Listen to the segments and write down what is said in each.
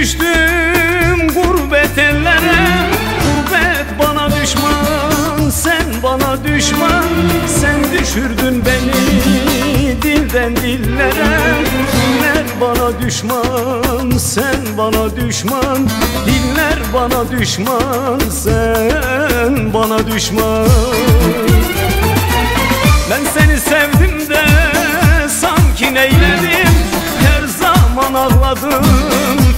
düştüm gurbet ellere. Gurbet bana düşman, sen bana düşman. Sen düşürdün beni dilden dillere. Diller bana düşman, sen bana düşman. Diller bana düşman, sen bana düşman. Ben seni sevdim de sanki neyledim. Her zaman ağladım,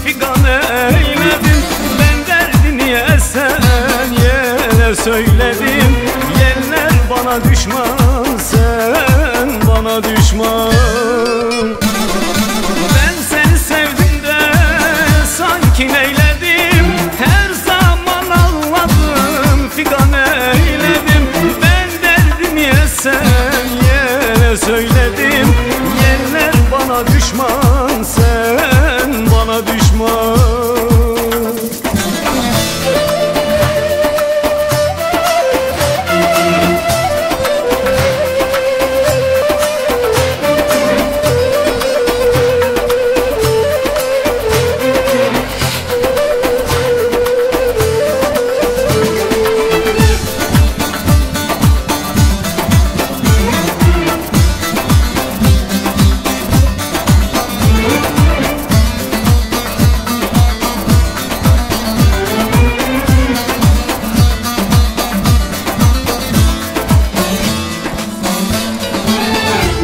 figan eyledim. Ben derdini esen yere söyledim. Yerler bana düşman, sen bana düşman. Ben seni sevdim de sanki neyledim. Her zaman ağladım, figan eyledim. Ben derdimi esen yere söyledim. Yerler bana düşman, sen bana düşman.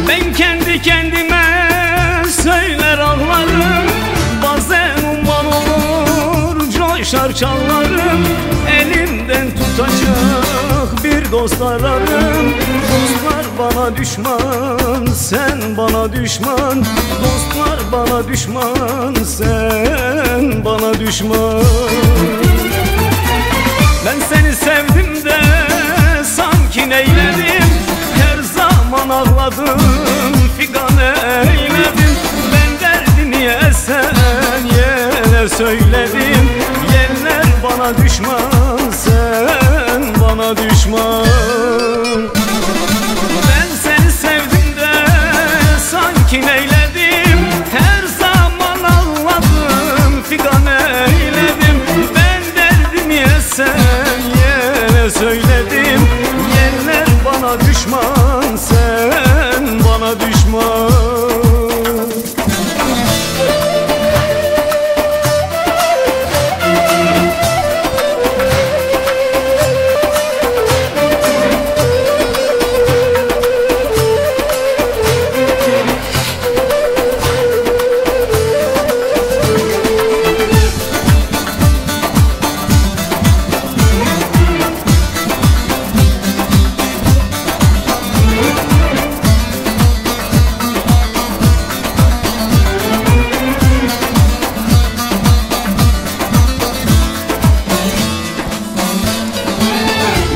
Ben kendi kendime söyler ağlarım. Bazen umman olur, coşar çallarım. Elimden tutacak bir dost ararım. Dostlar bana düşman, sen bana düşman. Dostlar bana düşman, sen bana düşman. Ben seni sevdim de sanki neyledim. Her zaman ağladım, figan eyledim. Ben derdini esen yere söyledim. Yerler bana düşman, sen bana düşman. Ben seni sevdim de sanki neyledim. Her zaman ağladım, figan eyledim. Ben derdimi esen yere söyledim. Yerler bana düşman, sen bana düşman.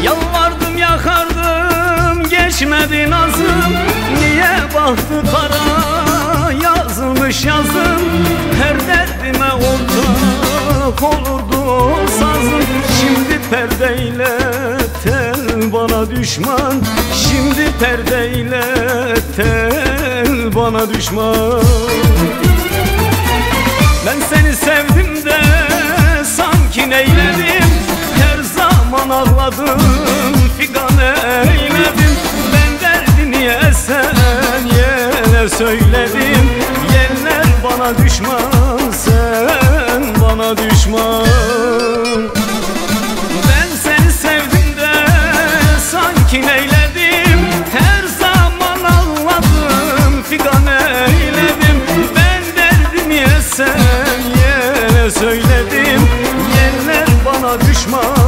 Yalvardım yakardım, geçmedi nazım. Niye bahtı kara yazılmış yazım. Her derdime ortak olurdu sazım. Şimdi perdeyle tel bana düşman. Şimdi perdeyle tel bana düşman. Ben seni sevdim de sanki neyledim. Her zaman ağladım, figan eyledim. Ben derdini esen yere söyledim. Yerler bana düşman, sen bana düşman. Ben seni sevdim de sanki neyledim. Her zaman ağladım, figan eyledim. Ben derdimi esen yere söyledim. Yerler bana düşman,